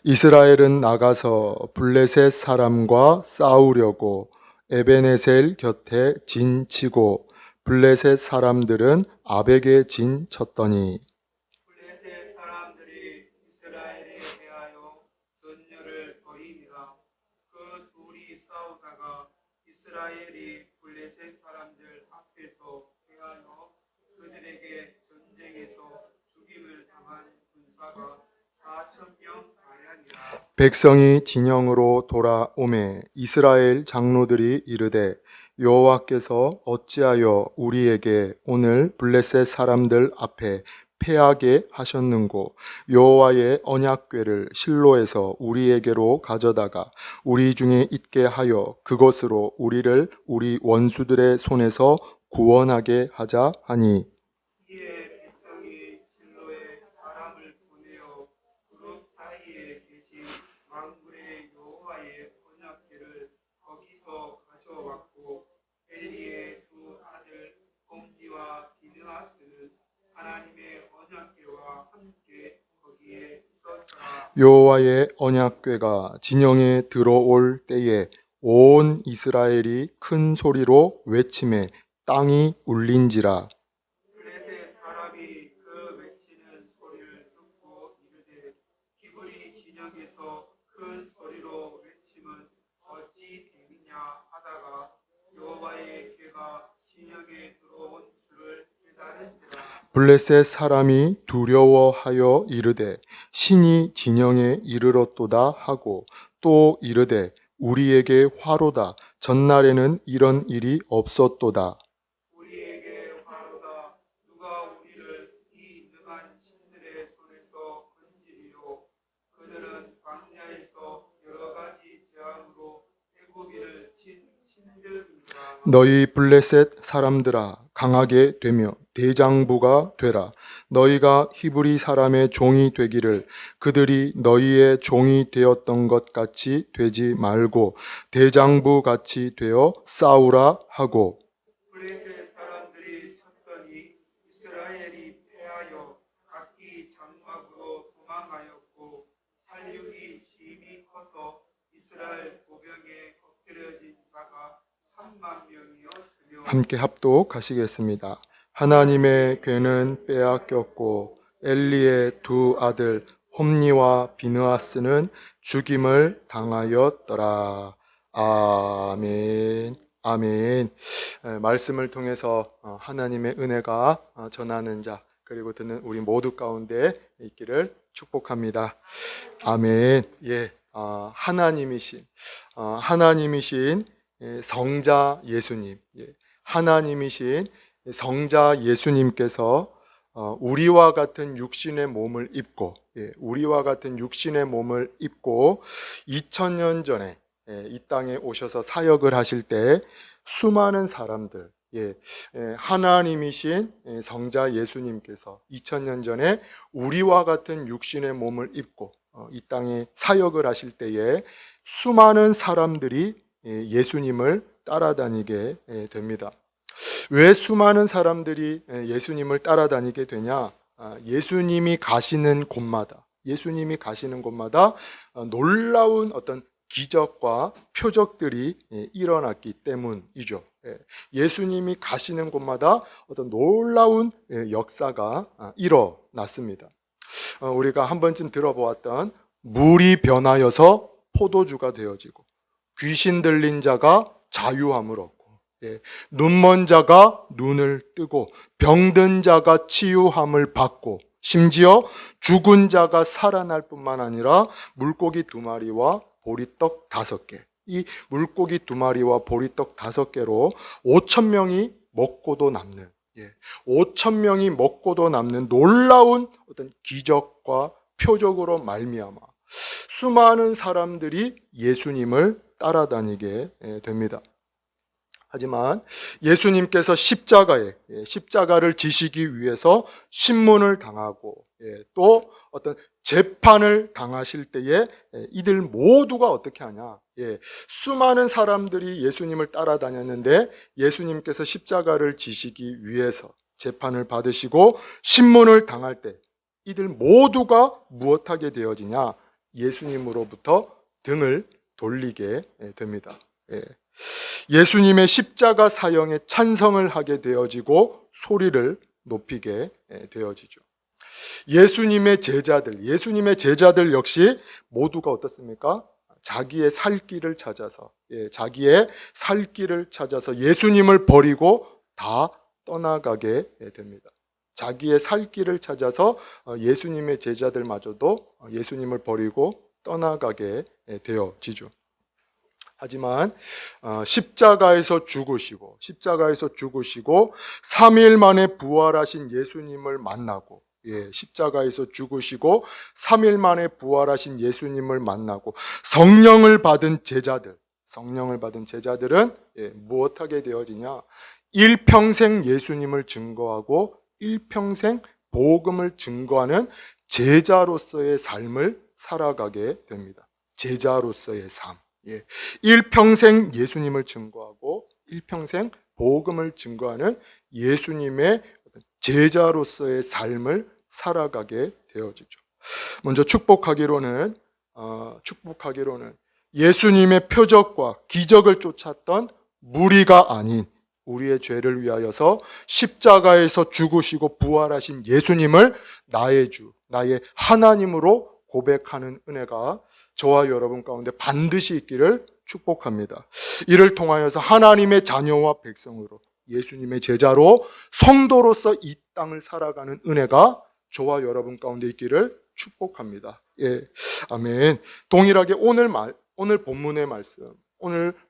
이스라엘은 나가서 블레셋 사람과 싸우려고 에베네셀 곁에 진치고 블레셋 사람들은 아벡에 진쳤더니 블레셋 사람들이 이스라엘에 대하여 전열을 벌이니라. 그 둘이 싸우다가 이스라엘이 블레셋 사람들 앞에서 패하여 그들에게 전쟁에서 죽임을 당한 군사가 4,000명 가량이라. 백성이 진영으로 돌아오매 이스라엘 장로들이 이르되 여호와께서 어찌하여 우리에게 오늘 블레셋 사람들 앞에 패하게 하셨는고 여호와의 언약궤를 실로에서 우리에게로 가져다가 우리 중에 있게 하여 그것으로 우리를 우리 원수들의 손에서 구원하게 하자 하니 이에 백성이 실로에 사람을 보내어 그룹 사이에 계신 만군의 여호와의 언약궤를 거기서 가져왔고 엘리의 두 아들 홈니와 비느하스는 하나님의 언약궤와 함께 거기에 있었더라. 여호와의 언약궤가 진영에 들어올 때에 온 이스라엘이 큰 소리로 외치매 땅이 울린지라. 블레셋 사람이 그 외치는 소리를 듣고 이르되 기브리 진영에서 큰 소리로 외침은 어찌 됨이냐 하다가 여호와의 궤가 진영에 들어온 줄을 깨달은지라. 블레셋 사람이 두려워하여 이르되 신이 진영에 이르렀도다 하고 또 이르되 우리에게 화로다 전날에는 이런 일이 없었도다. 우리에게 화로다. 누가 우리를 이 능한 신들의 손에서 건지리요. 그들은 광야에서 여러 가지 재앙으로 애굽인을 친 신들이니라. 너희 블레셋 사람들아 강하게 되며 대장부가 되라. 너희가 히브리 사람의 종이 되기를 그들이 너희의 종이 되었던 것 같이 되지 말고 대장부 같이 되어 싸우라 하고 블레셋 사람들이 쳤더니 이스라엘이 패하여 각기 장막으로 도망하였고 살육이 심히 커서 이스라엘 보병에 엎드려진 자가 3만 명이었으며. 함께 합독하시겠습니다. 하나님의 궤는 빼앗겼고 엘리의 두 아들 홈니와 비느하스는 죽임을 당하였더라. 아멘. 아멘. 말씀을 통해서 하나님의 은혜가 전하는 자 그리고 듣는 우리 모두 가운데 있기를 축복합니다. 아멘. 예, 하나님이신 성자 예수님, 하나님이신 성자 예수님께서 우리와 같은 육신의 몸을 입고, 우리와 같은 육신의 몸을 입고 2000년 전에 이 땅에 오셔서 사역을 하실 때 수많은 사람들, 하나님이신 성자 예수님께서 2000년 전에 우리와 같은 육신의 몸을 입고 이 땅에 사역을 하실 때에 수많은 사람들이 예수님을 따라다니게 됩니다. 왜 수많은 사람들이 예수님을 따라다니게 되냐? 예수님이 가시는 곳마다 놀라운 어떤 기적과 표적들이 일어났기 때문이죠. 예수님이 가시는 곳마다 어떤 놀라운 역사가 일어났습니다. 우리가 한 번쯤 들어보았던 물이 변하여서 포도주가 되어지고 귀신 들린 자가 자유함을 얻고 눈먼 자가 눈을 뜨고 병든 자가 치유함을 받고 심지어 죽은 자가 살아날 뿐만 아니라 물고기 2마리와 보리떡 5개 이 물고기 2마리와 보리떡 5개로 5,000명이 먹고도 남는 5,000명이 먹고도 남는 놀라운 어떤 기적과 표적으로 말미암아 수많은 사람들이 예수님을 따라다니게 됩니다. 하지만 예수님께서 십자가를 지시기 위해서 신문을 당하고 또 어떤 재판을 당하실 때에 이들 모두가 어떻게 하냐? 수많은 사람들이 예수님을 따라다녔는데 예수님께서 십자가를 지시기 위해서 재판을 받으시고 신문을 당할 때 이들 모두가 무엇하게 되어지냐? 예수님으로부터 등을 돌리게 됩니다. 예수님의 십자가 사형에 찬성을 하게 되어지고 소리를 높이게 되어지죠. 예수님의 제자들 역시 모두가 어떻습니까? 자기의 살 길을 찾아서 예수님을 버리고 다 떠나가게 됩니다. 자기의 살 길을 찾아서 예수님의 제자들마저도 예수님을 버리고 떠나가게 되어지죠. 하지만 십자가에서 죽으시고 3일 만에 부활하신 예수님을 만나고 십자가에서 죽으시고 3일 만에 부활하신 예수님을 만나고 성령을 받은 제자들은 무엇하게 되어지냐? 일평생 예수님을 증거하고 일평생 복음을 증거하는 제자로서의 삶을 살아가게 됩니다. 제자로서의 삶. 일평생 예수님을 증거하고 일평생 복음을 증거하는 예수님의 제자로서의 삶을 살아가게 되어지죠. 먼저 축복하기로는 예수님의 표적과 기적을 쫓았던 무리가 아닌 우리의 죄를 위하여서 십자가에서 죽으시고 부활하신 예수님을 나의 주, 나의 하나님으로 고백하는 은혜가 저와 여러분 가운데 반드시 있기를 축복합니다. 이를 통하여서 하나님의 자녀와 백성으로 예수님의 제자로 성도로서 이 땅을 살아가는 은혜가 저와 여러분 가운데 있기를 축복합니다. 아멘. 동일하게 오늘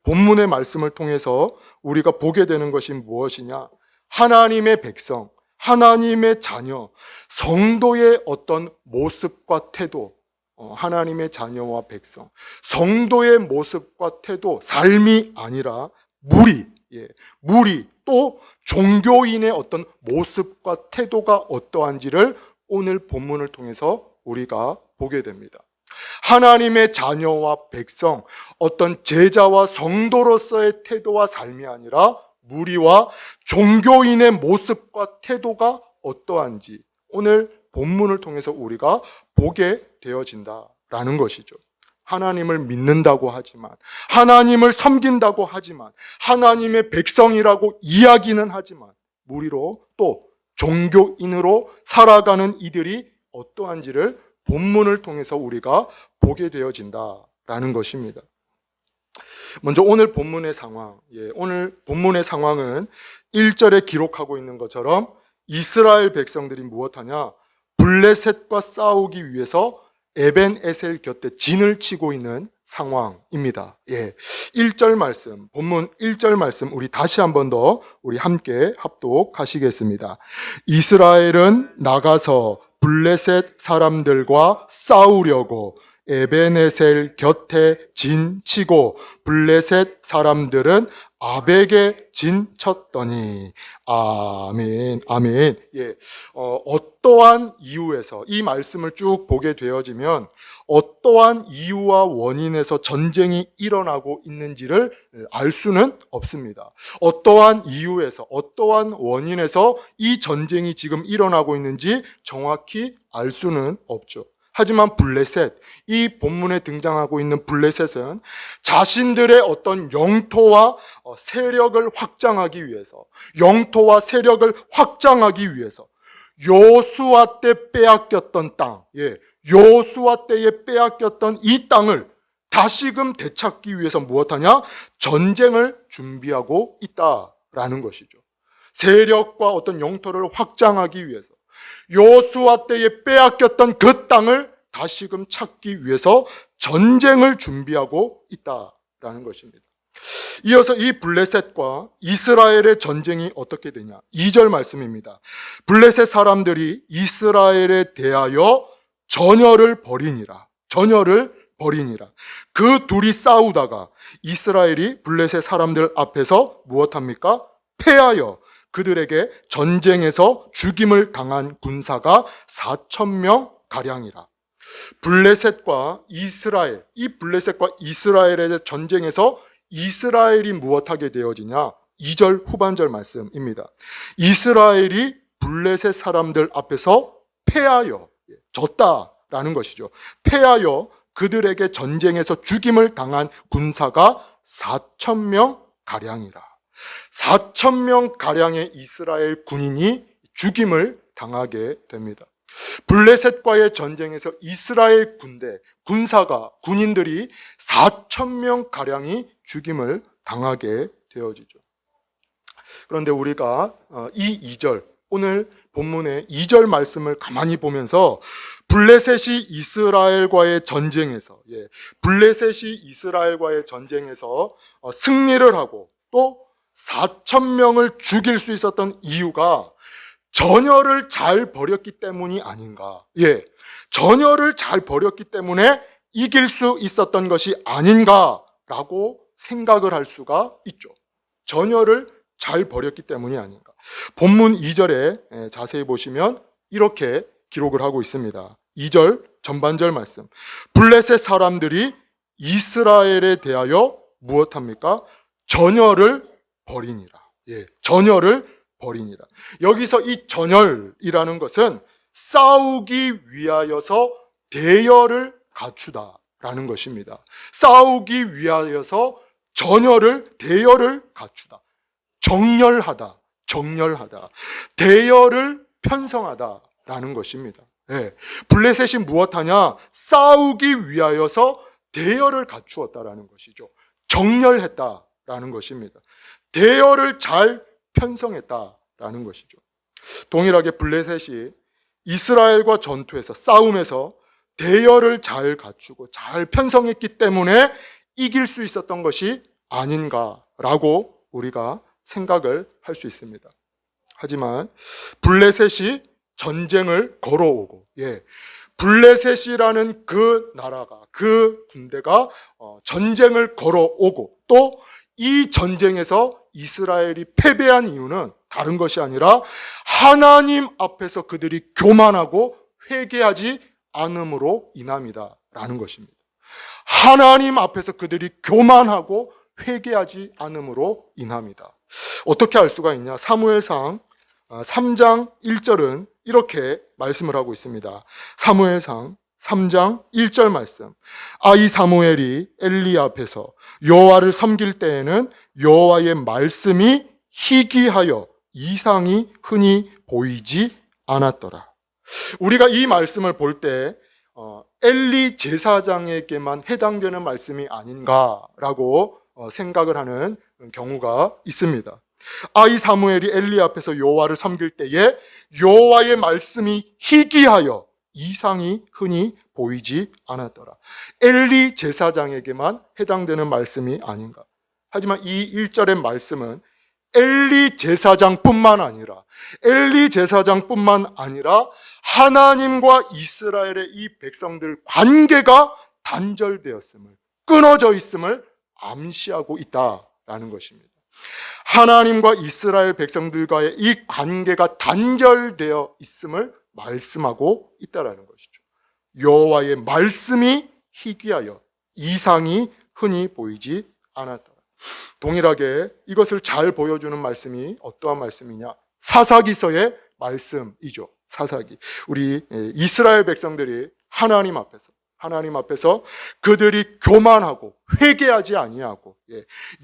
본문의 말씀을 통해서 우리가 보게 되는 것이 무엇이냐? 하나님의 백성, 하나님의 자녀, 성도의 어떤 모습과 태도, 하나님의 자녀와 백성, 성도의 모습과 태도, 삶이 아니라 무리, 또 종교인의 어떤 모습과 태도가 어떠한지를 오늘 본문을 통해서 우리가 보게 됩니다. 하나님의 자녀와 백성, 어떤 제자와 성도로서의 태도와 삶이 아니라 무리와 종교인의 모습과 태도가 어떠한지 오늘 본문을 통해서 우리가 보게 되어진다라는 것이죠. 하나님을 믿는다고 하지만, 하나님을 섬긴다고 하지만, 하나님의 백성이라고 이야기는 하지만 무리로 또 종교인으로 살아가는 이들이 어떠한지를 본문을 통해서 우리가 보게 되어진다라는 것입니다. 먼저 오늘 본문의 상황, 오늘 본문의 상황은 1절에 기록하고 있는 것처럼 이스라엘 백성들이 무엇하냐? 블레셋과 싸우기 위해서 에벤에셀 곁에 진을 치고 있는 상황입니다. 1절 말씀, 본문 1절 말씀 우리 다시 한 번 더 우리 함께 합독하시겠습니다. 이스라엘은 나가서 블레셋 사람들과 싸우려고 에벤에셀 곁에 진 치고 블레셋 사람들은 아벡에 진 쳤더니. 아멘, 아멘. 어떠한 이유에서 이 말씀을 쭉 보게 되어지면 어떠한 이유와 원인에서 전쟁이 일어나고 있는지를 알 수는 없습니다. 어떠한 이유에서, 어떠한 원인에서 이 전쟁이 지금 일어나고 있는지 정확히 알 수는 없죠. 하지만 블레셋, 이 본문에 등장하고 있는 블레셋은 자신들의 어떤 영토와 세력을 확장하기 위해서, 여호수아 때 빼앗겼던 땅, 여호수아 때에 빼앗겼던 이 땅을 다시금 되찾기 위해서 무엇하냐? 전쟁을 준비하고 있다라는 것이죠. 세력과 어떤 영토를 확장하기 위해서 여호수아 때에 빼앗겼던 그 땅을 다시금 찾기 위해서 전쟁을 준비하고 있다라는 것입니다. 이어서 이 블레셋과 이스라엘의 전쟁이 어떻게 되냐? 2절 말씀입니다. 블레셋 사람들이 이스라엘에 대하여 전열을 벌이니라. 그 둘이 싸우다가 이스라엘이 블레셋 사람들 앞에서 무엇합니까? 패하여 그들에게 전쟁에서 죽임을 당한 군사가 4,000명 가량이라. 블레셋과 이스라엘, 이 블레셋과 이스라엘의 전쟁에서 이스라엘이 무엇하게 되어지냐? 2절 후반절 말씀입니다. 이스라엘이 블레셋 사람들 앞에서 패하여 졌다라는 것이죠. 패하여 그들에게 전쟁에서 죽임을 당한 군사가 4,000명 가량이라. 4,000명 가량의 이스라엘 군인이 죽임을 당하게 됩니다. 블레셋과의 전쟁에서 이스라엘 군인들이 4,000명 가량이 죽임을 당하게 되어지죠. 그런데 우리가 이 2절, 오늘 본문의 2절 말씀을 가만히 보면서 블레셋이 이스라엘과의 전쟁에서 승리를 하고 또 4,000명을 죽일 수 있었던 이유가 전열을 잘 버렸기 때문이 아닌가. 전열을 잘 버렸기 때문에 이길 수 있었던 것이 아닌가라고 생각을 할 수가 있죠. 전열을 잘 버렸기 때문이 아닌가. 본문 2절에 자세히 보시면 이렇게 기록을 하고 있습니다. 2절 전반절 말씀. 블레셋 사람들이 이스라엘에 대하여 무엇합니까? 전열을 버리니라. 전열을 버리니라. 여기서 이 전열이라는 것은 싸우기 위하여서 대열을 갖추다라는 것입니다. 싸우기 위하여서 대열을 갖추다. 정렬하다. 대열을 편성하다라는 것입니다. 블레셋이 무엇하냐? 싸우기 위하여서 대열을 갖추었다라는 것이죠. 정렬했다라는 것입니다. 대열을 잘 편성했다라는 것이죠. 동일하게 블레셋이 이스라엘과 전투에서 싸움에서 대열을 잘 갖추고 잘 편성했기 때문에 이길 수 있었던 것이 아닌가라고 우리가 생각을 할 수 있습니다. 하지만 블레셋이 전쟁을 걸어오고 블레셋이라는 그 나라가, 그 군대가 전쟁을 걸어오고 또 이 전쟁에서 이스라엘이 패배한 이유는 다른 것이 아니라 하나님 앞에서 그들이 교만하고 회개하지 않음으로 인함이다라는 것입니다. 하나님 앞에서 그들이 교만하고 회개하지 않음으로 인함이다. 어떻게 알 수가 있냐? 사무엘상 3장 1절은 이렇게 말씀을 하고 있습니다. 사무엘상 3장 1절 말씀. 아이 사무엘이 엘리 앞에서 여호와를 섬길 때에는 여호와의 말씀이 희귀하여 이상이 흔히 보이지 않았더라. 우리가 이 말씀을 볼 때 엘리 제사장에게만 해당되는 말씀이 아닌가라고 생각을 하는 경우가 있습니다. 아이 사무엘이 엘리 앞에서 여호와를 섬길 때에 여호와의 말씀이 희귀하여 이상이 흔히 보이지 않았더라. 엘리 제사장에게만 해당되는 말씀이 아닌가. 하지만 이 1절의 말씀은 엘리 제사장뿐만 아니라 하나님과 이스라엘의 이 백성들 관계가 단절되었음을, 끊어져 있음을 암시하고 있다라는 것입니다. 하나님과 이스라엘 백성들과의 이 관계가 단절되어 있음을 말씀하고 있다라는 것이죠. 여호와의 말씀이 희귀하여 이상이 흔히 보이지 않았더라. 동일하게 이것을 잘 보여주는 말씀이 어떠한 말씀이냐? 사사기서의 말씀이죠. 사사기. 우리 이스라엘 백성들이 하나님 앞에서 그들이 교만하고 회개하지 아니하고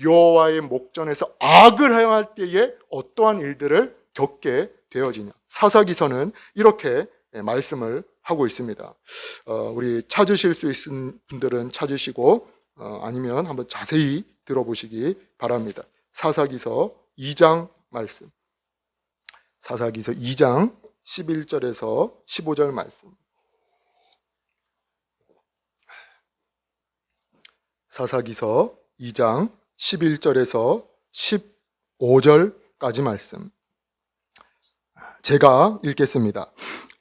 여호와의 목전에서 악을 행할 때에 어떠한 일들을 겪게 되어지냐. 사사기서는 이렇게 말씀을 하고 있습니다. 우리 찾으실 수 있는 분들은 찾으시고 아니면 한번 자세히 들어보시기 바랍니다. 사사기서 2장 말씀. 사사기서 2장 11절에서 15절 말씀. 사사기서 2장 11절에서 15절까지 말씀. 제가 읽겠습니다.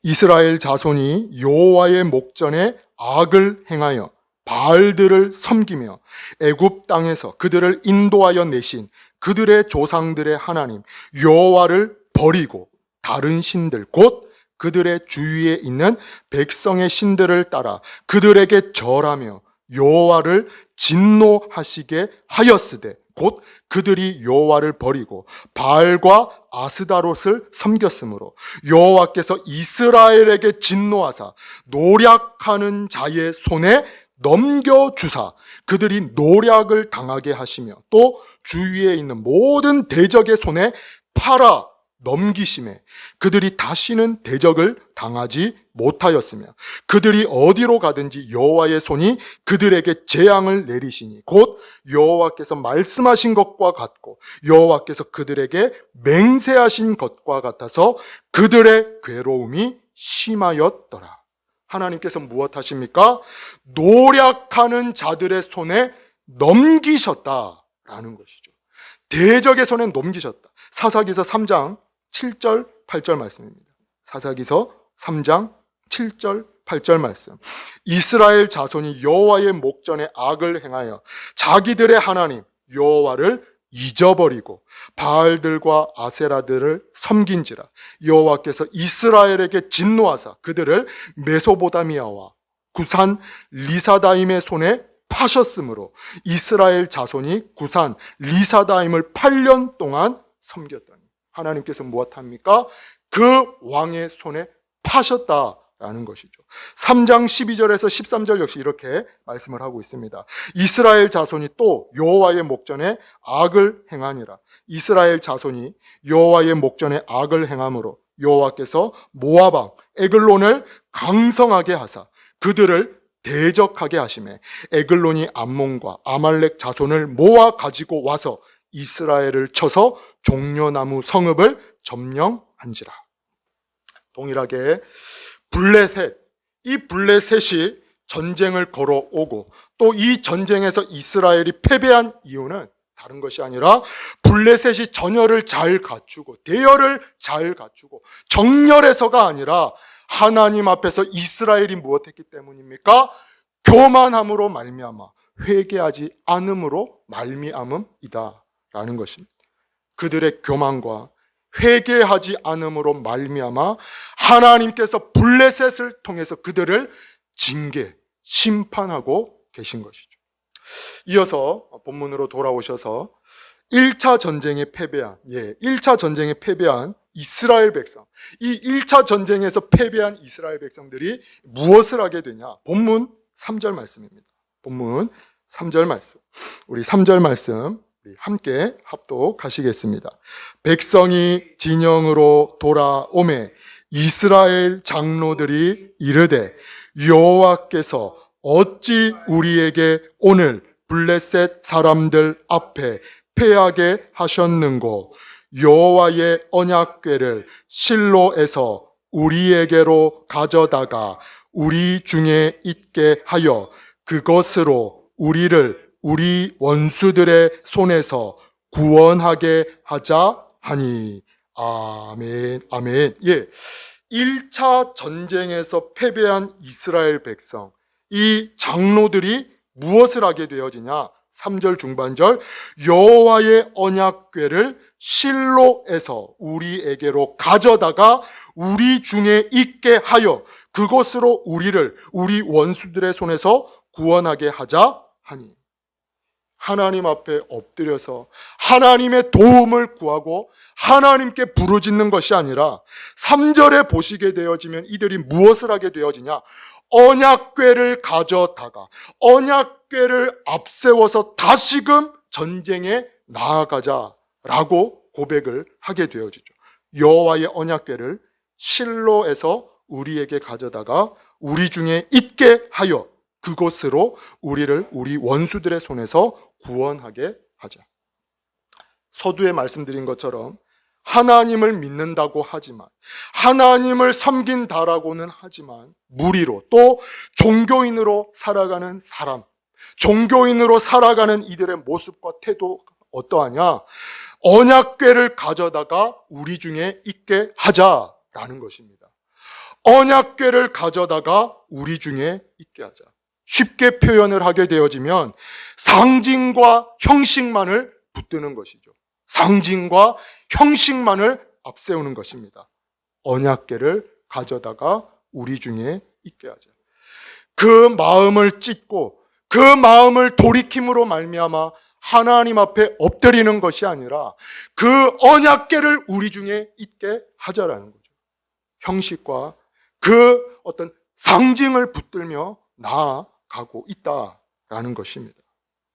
이스라엘 자손이 여호와의 목전에 악을 행하여 바알들을 섬기며 애굽 땅에서 그들을 인도하여 내신 그들의 조상들의 하나님 여호와를 버리고 다른 신들 곧 그들의 주위에 있는 백성의 신들을 따라 그들에게 절하며 여호와를 진노하시게 하였으되 곧 그들이 여호와를 버리고 바알과 아스다롯을 섬겼으므로 여호와께서 이스라엘에게 진노하사 노략하는 자의 손에 넘겨주사 그들이 노략을 당하게 하시며 또 주위에 있는 모든 대적의 손에 팔아 넘기심에 그들이 다시는 대적을 당하지 못하였으며 그들이 어디로 가든지 여호와의 손이 그들에게 재앙을 내리시니 곧 여호와께서 말씀하신 것과 같고 여호와께서 그들에게 맹세하신 것과 같아서 그들의 괴로움이 심하였더라. 하나님께서 무엇 하십니까? 노략하는 자들의 손에 넘기셨다라는 것이죠. 대적의 손에 넘기셨다. 사사기서 3장 7절 8절 말씀입니다. 사사기서 3장 7절 8절 말씀. 이스라엘 자손이 여호와의 목전에 악을 행하여 자기들의 하나님 여호와를 잊어버리고 바알들과 아세라들을 섬긴지라 여호와께서 이스라엘에게 진노하사 그들을 메소보다미아와 구산 리사다임의 손에 파셨으므로 이스라엘 자손이 구산 리사다임을 8년 동안 섬겼더니 하나님께서 무엇합니까? 그 왕의 손에 파셨다라는 것이죠. 3장 12절에서 13절 역시 이렇게 말씀을 하고 있습니다. 이스라엘 자손이 또 여호와의 목전에 악을 행하니라. 이스라엘 자손이 여호와의 목전에 악을 행함으로 여호와께서 모압 왕 에글론을 강성하게 하사 그들을 대적하게 하시매 에글론이 암몬과 아말렉 자손을 모아 가지고 와서 이스라엘을 쳐서 종려나무 성읍을 점령한지라. 동일하게 블레셋, 이 블레셋이 전쟁을 걸어오고 또 이 전쟁에서 이스라엘이 패배한 이유는 다른 것이 아니라 블레셋이 전열을 잘 갖추고 대열을 잘 갖추고 정렬해서가 아니라 하나님 앞에서 이스라엘이 무엇했기 때문입니까? 교만함으로 말미암아 회개하지 않음으로 말미암음이다 라는 것입니다. 그들의 교만과 회개하지 않음으로 말미암아 하나님께서 블레셋을 통해서 그들을 징계, 심판하고 계신 것이죠. 이어서 본문으로 돌아오셔서 1차 전쟁에 패배한 1차 전쟁에 패배한 이스라엘 백성, 이 1차 전쟁에서 패배한 이스라엘 백성들이 무엇을 하게 되냐? 본문 3절 말씀입니다. 본문 3절 말씀. 우리 3절 말씀 우리 함께 합독하시겠습니다. 백성이 진영으로 돌아오매 이스라엘 장로들이 이르되 여호와께서 어찌 우리에게 오늘 블레셋 사람들 앞에 패하게 하셨는고 여호와의 언약궤를 실로에서 우리에게로 가져다가 우리 중에 있게 하여 그것으로 우리를 우리 원수들의 손에서 구원하게 하자 하니. 아멘, 아멘. 1차 전쟁에서 패배한 이스라엘 백성, 이 장로들이 무엇을 하게 되어지냐? 3절 중반절, 여호와의 언약궤를 실로에서 우리에게로 가져다가 우리 중에 있게 하여 그것으로 우리를 우리 원수들의 손에서 구원하게 하자 하니. 하나님 앞에 엎드려서 하나님의 도움을 구하고 하나님께 부르짖는 것이 아니라 3절에 보시게 되어지면 이들이 무엇을 하게 되어지냐? 언약궤를 가져다가 언약궤를 앞세워서 다시금 전쟁에 나아가자라고 고백을 하게 되어지죠. 여호와의 언약궤를 실로에서 우리에게 가져다가 우리 중에 있게 하여 그곳으로 우리를 우리 원수들의 손에서 구원하게 하자. 서두에 말씀드린 것처럼 하나님을 믿는다고 하지만 하나님을 섬긴다라고는 하지만 무리로 또 종교인으로 살아가는 사람, 종교인으로 살아가는 이들의 모습과 태도 어떠하냐? 언약궤를 가져다가 우리 중에 있게 하자라는 것입니다. 언약궤를 가져다가 우리 중에 있게 하자. 쉽게 표현을 하게 되어지면 상징과 형식만을 붙드는 것이죠. 상징과 형식만을 앞세우는 것입니다. 언약궤를 가져다가 우리 중에 있게 하자. 그 마음을 찢고 그 마음을 돌이킴으로 말미암아 하나님 앞에 엎드리는 것이 아니라 그 언약궤를 우리 중에 있게 하자라는 거죠. 형식과 그 어떤 상징을 붙들며 나아가는 가고 있다라는 것입니다.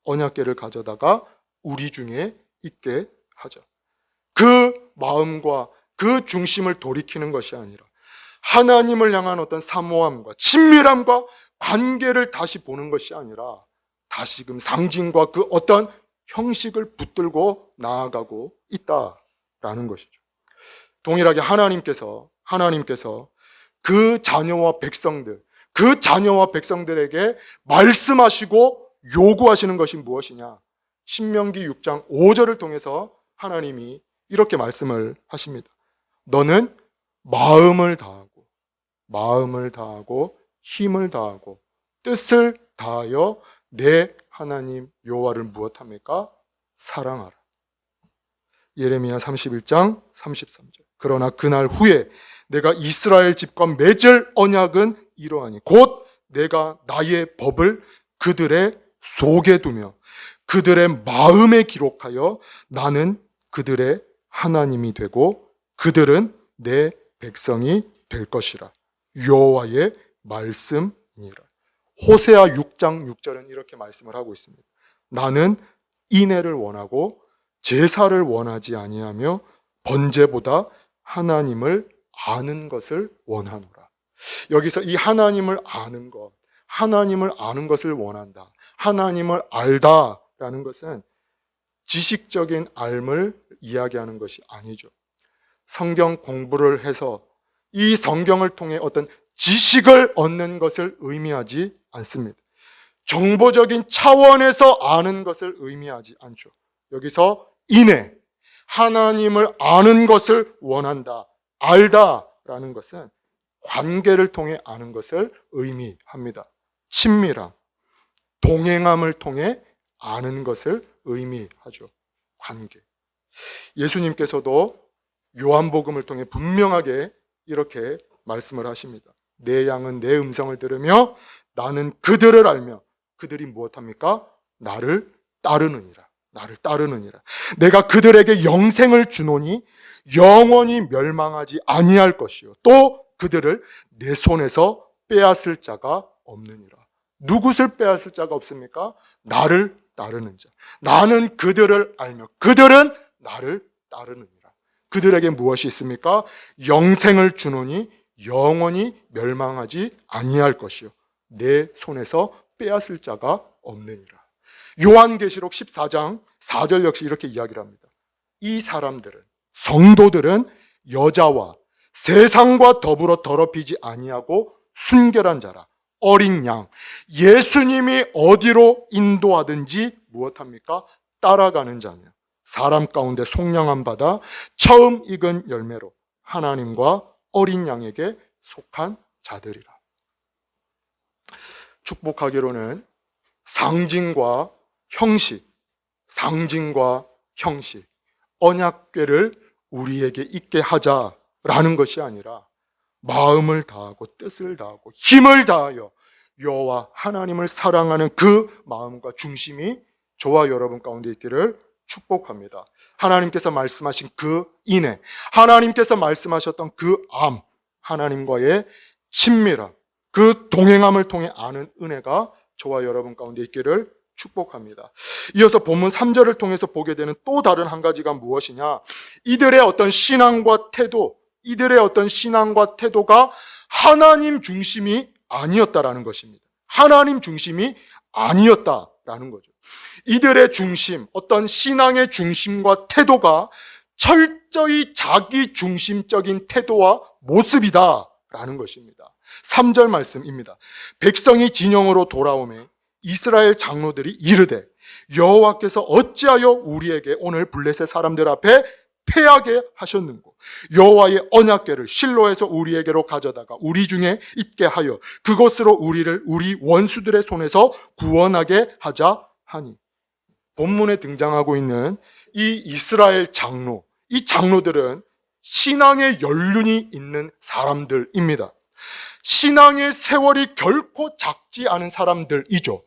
언약궤를 가져다가 우리 중에 있게 하자. 그 마음과 그 중심을 돌이키는 것이 아니라 하나님을 향한 어떤 사모함과 친밀함과 관계를 다시 보는 것이 아니라 다시금 상징과 그 어떤 형식을 붙들고 나아가고 있다라는 것이죠. 동일하게 하나님께서 그 자녀와 백성들에게 말씀하시고 요구하시는 것이 무엇이냐? 신명기 6장 5절을 통해서 하나님이 이렇게 말씀을 하십니다. 너는 마음을 다하고 힘을 다하고 뜻을 다하여 내 하나님 여호와를 무엇합니까? 사랑하라. 예레미야 31장 33절. 그러나 그날 후에 내가 이스라엘 집과 맺을 언약은 이러하니 곧 내가 나의 법을 그들의 속에 두며 그들의 마음에 기록하여 나는 그들의 하나님이 되고 그들은 내 백성이 될 것이라. 여호와의 말씀이니라. 호세아 6장 6절은 이렇게 말씀을 하고 있습니다. 나는 인애를 원하고 제사를 원하지 아니하며 번제보다 하나님을 아는 것을 원하노라. 여기서 이 하나님을 아는 것을 원한다. 하나님을 알다라는 것은 지식적인 알을 이야기하는 것이 아니죠. 성경 공부를 해서 이 성경을 통해 어떤 지식을 얻는 것을 의미하지 않습니다. 정보적인 차원에서 아는 것을 의미하지 않죠. 여기서 인애, 하나님을 아는 것을 원한다, 알다라는 것은 관계를 통해 아는 것을 의미합니다. 친밀함, 동행함을 통해 아는 것을 의미하죠. 관계. 예수님께서도 요한복음을 통해 분명하게 이렇게 말씀을 하십니다. 내 양은 내 음성을 들으며 나는 그들을 알며 그들이 무엇합니까? 나를 따르느니라. 내가 그들에게 영생을 주노니 영원히 멸망하지 아니할 것이요 또 그들을 내 손에서 빼앗을 자가 없느니라. 누구를 빼앗을 자가 없습니까? 나를 따르는 자. 나는 그들을 알며 그들은 나를 따르느니라. 그들에게 무엇이 있습니까? 영생을 주노니 영원히 멸망하지 아니할 것이요 내 손에서 빼앗을 자가 없느니라. 요한계시록 14장 4절 역시 이렇게 이야기를 합니다. 이 사람들은, 성도들은 여자와 세상과 더불어 더럽히지 아니하고 순결한 자라. 어린 양, 예수님이 어디로 인도하든지 무엇합니까? 따라가는 자며 사람 가운데 속량함 받아 처음 익은 열매로 하나님과 어린 양에게 속한 자들이라. 축복하기로는 상징과 형식, 언약궤를 우리에게 있게 하자라는 것이 아니라 마음을 다하고 뜻을 다하고 힘을 다하여 여호와 하나님을 사랑하는 그 마음과 중심이 저와 여러분 가운데 있기를 축복합니다. 하나님께서 말씀하신 그 인애, 하나님께서 말씀하셨던 그 암, 하나님과의 친밀함, 그 동행함을 통해 아는 은혜가 저와 여러분 가운데 있기를 축복합니다. 이어서 본문 3절을 통해서 보게 되는 또 다른 한 가지가 무엇이냐? 이들의 어떤 신앙과 태도가 하나님 중심이 아니었다라는 것입니다. 하나님 중심이 아니었다라는 거죠. 이들의 중심, 어떤 신앙의 중심과 태도가 철저히 자기 중심적인 태도와 모습이다라는 것입니다. 3절 말씀입니다. 백성이 진영으로 돌아오매 이스라엘 장로들이 이르되 여호와께서 어찌하여 우리에게 오늘 블레셋 사람들 앞에 패하게 하셨는고 여호와의 언약궤를 실로에서 우리에게로 가져다가 우리 중에 있게 하여 그것으로 우리를 우리 원수들의 손에서 구원하게 하자 하니. 본문에 등장하고 있는 이 이스라엘 장로, 이 장로들은 신앙의 연륜이 있는 사람들입니다. 신앙의 세월이 결코 작지 않은 사람들이죠.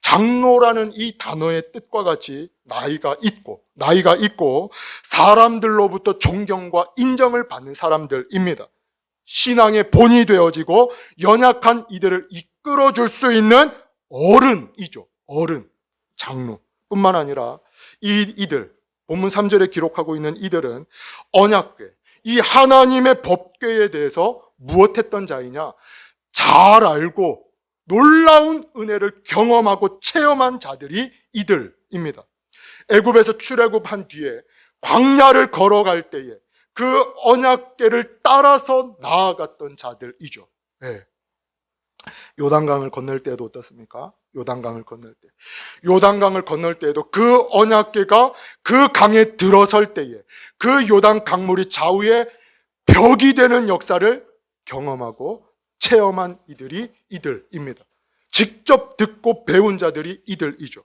장로라는 이 단어의 뜻과 같이 나이가 있고 사람들로부터 존경과 인정을 받는 사람들입니다. 신앙의 본이 되어지고 연약한 이들을 이끌어줄 수 있는 어른이죠. 어른, 장로 뿐만 아니라 이들, 본문 3절에 기록하고 있는 이들은 언약궤, 이 하나님의 법궤에 대해서 무엇했던 자이냐? 잘 알고 놀라운 은혜를 경험하고 체험한 자들이 이들입니다. 애굽에서 출애굽한 뒤에 광야를 걸어갈 때에 그 언약궤를 따라서 나아갔던 자들이죠. 네. 요단강을 건널 때에도 어떻습니까? 요단강을 건널 때. 요단강을 건널 때에도 그 언약궤가 그 강에 들어설 때에 그 요단 강물이 좌우에 벽이 되는 역사를 경험하고 체험한 이들이 이들입니다. 직접 듣고 배운 자들이 이들이죠.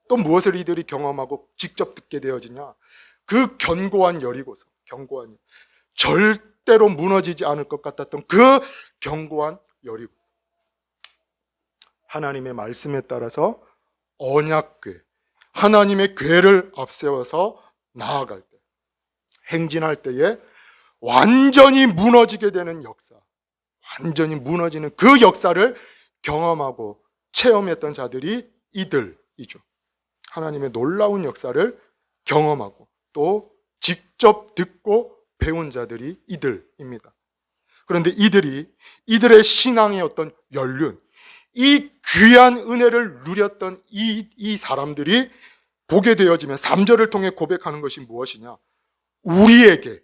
또 무엇을 이들이 경험하고 직접 듣게 되어지냐? 그 견고한 여리고서, 견고한, 절대로 무너지지 않을 것 같았던 그 견고한 여리고. 하나님의 말씀에 따라서 언약궤, 하나님의 궤를 앞세워서 나아갈 때, 행진할 때에 완전히 무너지게 되는 역사, 완전히 무너지는 그 역사를 경험하고 체험했던 자들이 이들이죠. 하나님의 놀라운 역사를 경험하고 또 직접 듣고 배운 자들이 이들입니다. 그런데 이들의 신앙의 어떤 연륜, 이 귀한 은혜를 누렸던 이 사람들이 보게 되어지면 3절을 통해 고백하는 것이 무엇이냐? 우리에게로,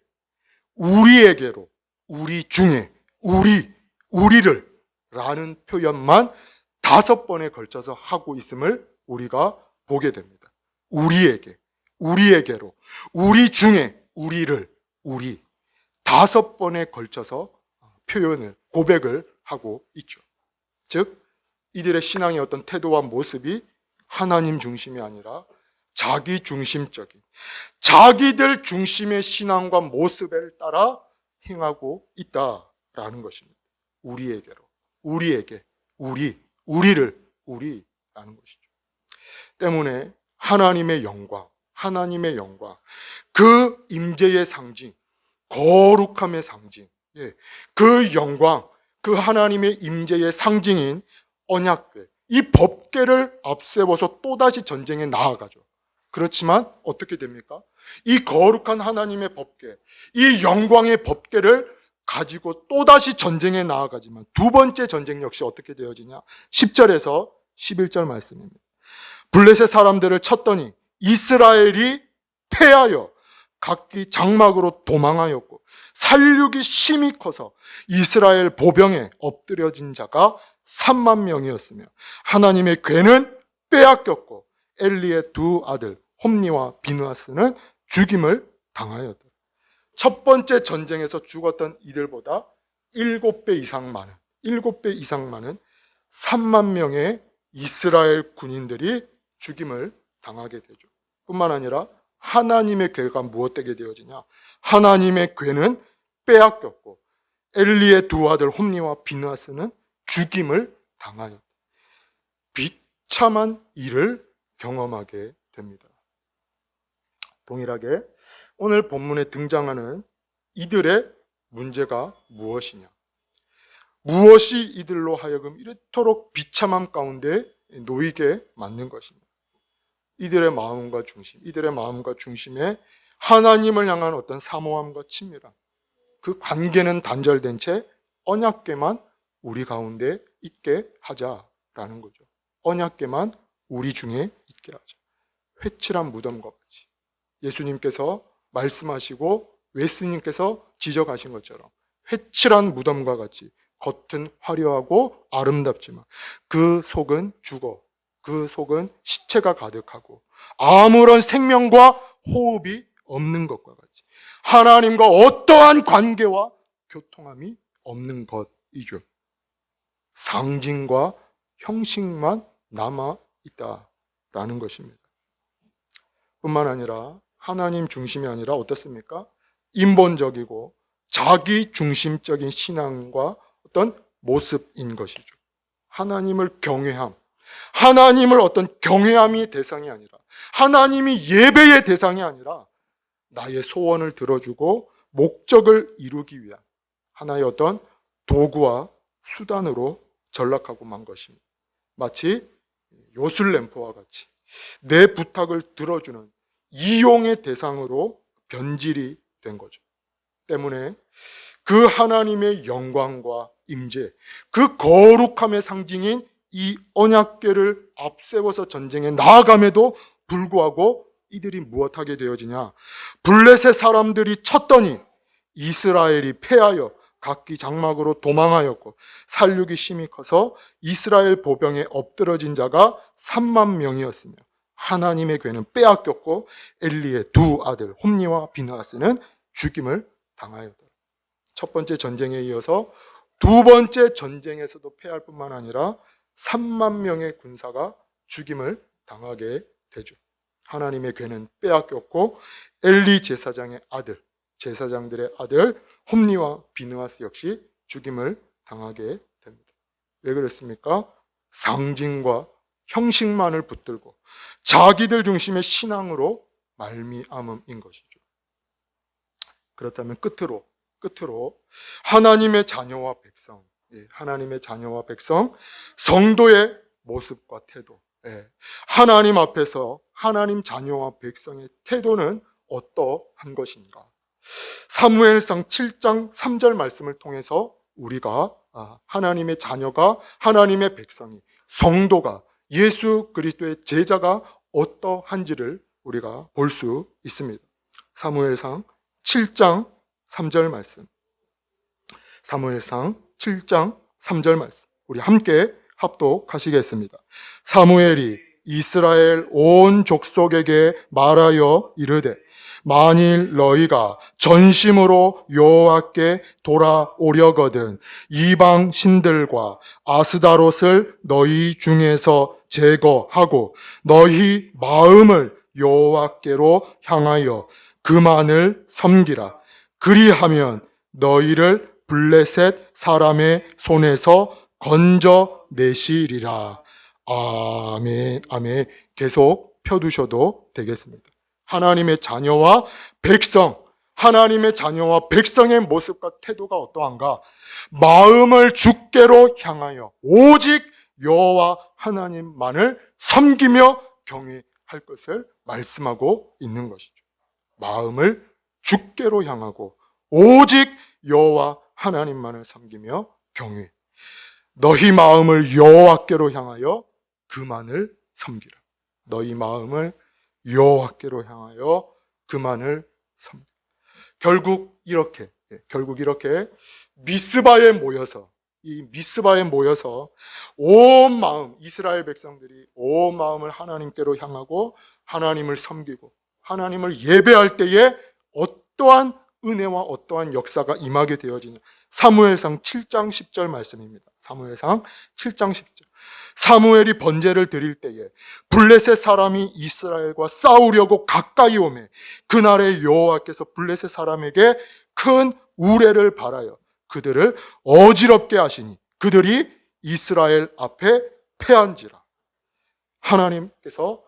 우리 중에, 우리를 라는 표현만 5번에 걸쳐서 하고 있음을 우리가 보게 됩니다. 우리에게로, 우리 중에, 우리 5번에 걸쳐서 고백을 하고 있죠. 즉, 이들의 신앙의 어떤 태도와 모습이 하나님 중심이 아니라 자기 중심적인, 자기들 중심의 신앙과 모습을 따라 행하고 있다라는 것입니다. 우리에게, 우리라는 것이죠. 때문에 하나님의 영광, 그 임재의 상징, 거룩함의 상징, 그 영광, 그 하나님의 임재의 상징인 언약궤, 이 법궤를 앞세워서 또다시 전쟁에 나아가죠. 그렇지만 어떻게 됩니까? 이 거룩한 하나님의 법궤, 이 영광의 법궤를 가지고 또다시 전쟁에 나아가지만 두 번째 전쟁 역시 어떻게 되어지냐? 10절에서 11절 말씀입니다. 블레셋 사람들을 쳤더니 이스라엘이 패하여 각기 장막으로 도망하였고 살육이 심히 커서 이스라엘 보병에 엎드려진 자가 3만 명이었으며 하나님의 궤는 빼앗겼고 엘리의 두 아들 홈니와 비느하스는 죽임을 당하였다. 첫 번째 전쟁에서 죽었던 이들보다 7배 이상 많은 3만 명의 이스라엘 군인들이 죽임을 당하게 되죠. 뿐만 아니라 하나님의 궤가 무엇되게 되어지냐? 하나님의 궤는 빼앗겼고 엘리의 두 아들 홈니와 비느하스는 죽임을 당하였다. 비참한 일을 경험하게 됩니다. 동일하게 오늘 본문에 등장하는 이들의 문제가 무엇이냐? 무엇이 이들로 하여금 이토록 비참함 가운데 놓이게 만든 것입니다. 이들의 마음과 중심에 하나님을 향한 어떤 사모함과 친밀함, 그 관계는 단절된 채 언약궤만 우리 가운데 있게 하자라는 거죠. 언약궤만 우리 중에 있게 하자. 회칠한 무덤과 같이 예수님께서 말씀하시고 웨스님께서 지적하신 것처럼 회칠한 무덤과 같이 겉은 화려하고 아름답지만 그 속은 죽어, 그 속은 시체가 가득하고 아무런 생명과 호흡이 없는 것과 같이 하나님과 어떠한 관계와 교통함이 없는 것이죠. 상징과 형식만 남아 있다라는 것입니다. 뿐만 아니라 하나님 중심이 아니라 어떻습니까? 인본적이고 자기 중심적인 신앙과 어떤 모습인 것이죠. 하나님을 경외함, 하나님을 어떤 경외함이 대상이 아니라 하나님이 예배의 대상이 아니라 나의 소원을 들어주고 목적을 이루기 위한 하나의 어떤 도구와 수단으로 전락하고 만 것입니다. 마치 요술램프와 같이 내 부탁을 들어주는 이용의 대상으로 변질이 된 거죠. 때문에 그 하나님의 영광과 임재, 그 거룩함의 상징인 이 언약궤를 앞세워서 전쟁에 나아감에도 불구하고 이들이 무엇하게 되어지냐? 블레셋 사람들이 쳤더니 이스라엘이 패하여 각기 장막으로 도망하였고 살육이 심히 커서 이스라엘 보병에 엎드러진 자가 3만 명이었으며 하나님의 궤는 빼앗겼고 엘리의 두 아들 홈니와 비느하스는 죽임을 당하였더라. 첫 번째 전쟁에 이어서 두 번째 전쟁에서도 패할 뿐만 아니라 3만 명의 군사가 죽임을 당하게 되죠. 하나님의 궤는 빼앗겼고 엘리 제사장의 아들, 제사장들의 아들 홈니와 비느하스 역시 죽임을 당하게 됩니다. 왜 그랬습니까? 상징과 형식만을 붙들고 자기들 중심의 신앙으로 말미암음인 것이죠. 그렇다면 끝으로 하나님의 자녀와 백성, 하나님의 자녀와 백성, 성도의 모습과 태도, 하나님 앞에서 하나님 자녀와 백성의 태도는 어떠한 것인가? 사무엘상 7장 3절 말씀을 통해서 우리가 하나님의 자녀가, 하나님의 백성이, 성도가, 예수 그리스도의 제자가 어떠한지를 우리가 볼 수 있습니다. 사무엘상 7장 3절 말씀, 사무엘상 7장 3절 말씀, 우리 함께 합독하시겠습니다. 사무엘이 이스라엘 온 족속에게 말하여 이르되 만일 너희가 전심으로 여호와께 돌아오려거든 이방 신들과 아스다롯을 너희 중에서 제거하고 너희 마음을 여호와께로 향하여 그만을 섬기라. 그리하면 너희를 블레셋 사람의 손에서 건져내시리라. 아멘, 아멘. 계속 펴두셔도 되겠습니다. 하나님의 자녀와 백성, 하나님의 자녀와 백성의 모습과 태도가 어떠한가? 마음을 주께로 향하여 오직 여호와 하나님만을 섬기며 경외할 것을 말씀하고 있는 것이죠. 마음을 주께로 향하고 오직 여호와 하나님만을 섬기며 경외. 너희 마음을 여호와께로 향하여 그만을 섬기라. 너희 마음을 여호와께로 향하여 그만을 섬기라. 결국 이렇게 미스바에 모여서 온 마음, 이스라엘 백성들이 온 마음을 하나님께로 향하고 하나님을 섬기고 하나님을 예배할 때에 어떠한 은혜와 어떠한 역사가 임하게 되어지냐. 사무엘상 7장 10절 말씀입니다. 사무엘상 7장 10절. 사무엘이 번제를 드릴 때에 블레셋 사람이 이스라엘과 싸우려고 가까이 오매 그날에 여호와께서 블레셋 사람에게 큰 우레를 발하여 그들을 어지럽게 하시니 그들이 이스라엘 앞에 패한지라. 하나님께서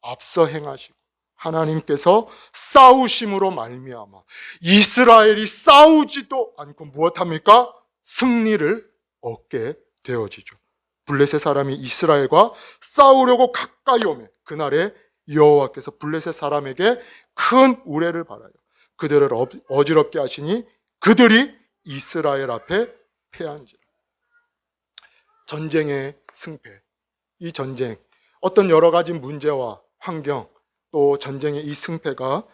앞서 행하시고 하나님께서 싸우심으로 말미암아 이스라엘이 싸우지도 않고 무엇합니까? 승리를 얻게 되어지죠. 블레셋 사람이 이스라엘과 싸우려고 가까이 오매 그날에 여호와께서 블레셋 사람에게 큰 우레를 발하여 그들을 어지럽게 하시니 그들이 이스라엘 앞에 패한지라. 전쟁의 승패, 이 전쟁, 어떤 여러 가지 문제와 환경, 또 전쟁의 이 승패가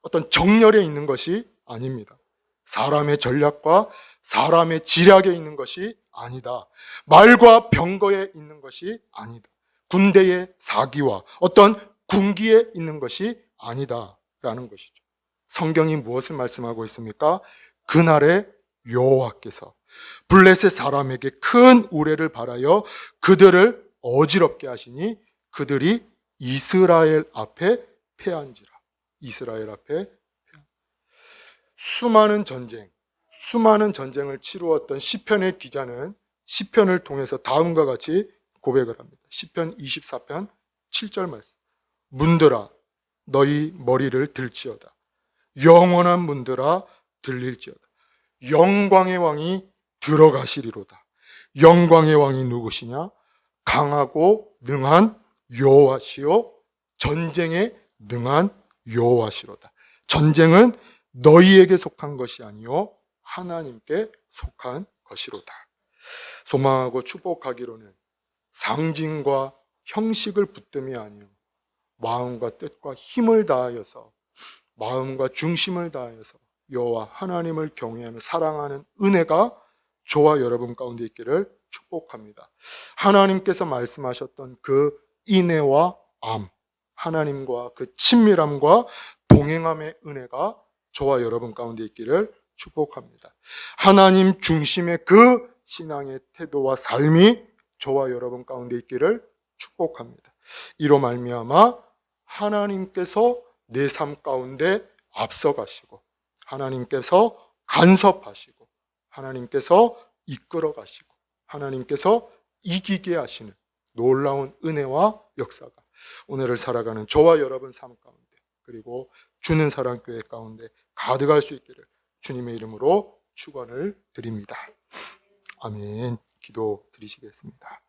어떤 정렬에 있는 것이 아닙니다. 사람의 전략과 사람의 지략에 있는 것이 아니다. 말과 병거에 있는 것이 아니다. 군대의 사기와 어떤 군기에 있는 것이 아니다라는 것이죠. 성경이 무엇을 말씀하고 있습니까? 그날에 여호와께서 블레셋 사람에게 큰 우레를 발하여 그들을 어지럽게 하시니 그들이 이스라엘 앞에 패한지라. 이스라엘 앞에 수많은 전쟁을 치루었던 시편의 기자는 시편을 통해서 다음과 같이 고백을 합니다. 시편 24편 7절 말씀. 문들아 너희 머리를 들지어다. 영원한 문들아 들릴지어다. 영광의 왕이 들어가시리로다. 영광의 왕이 누구시냐? 강하고 능한 여호와시요 전쟁에 능한 여호와시로다. 전쟁은 너희에게 속한 것이 아니요 하나님께 속한 것이로다. 소망하고 축복하기로는 상징과 형식을 붙듦이 아니요 마음과 뜻과 힘을 다하여서, 마음과 중심을 다하여서 여호와 하나님을 경외하며 사랑하는 은혜가 저와 여러분 가운데 있기를 축복합니다. 하나님께서 말씀하셨던 그 인애와 암, 하나님과 그 친밀함과 동행함의 은혜가 저와 여러분 가운데 있기를 축복합니다. 하나님 중심의 그 신앙의 태도와 삶이 저와 여러분 가운데 있기를 축복합니다. 이로 말미암아 하나님께서 내 삶 가운데 앞서가시고, 하나님께서 간섭하시고, 하나님께서 이끌어 가시고, 하나님께서 이기게 하시는 놀라운 은혜와 역사가 오늘을 살아가는 저와 여러분 삶 가운데, 그리고 주는 사랑교회 가운데 가득할 수 있기를 주님의 이름으로 축원을 드립니다. 아멘. 기도 드리시겠습니다.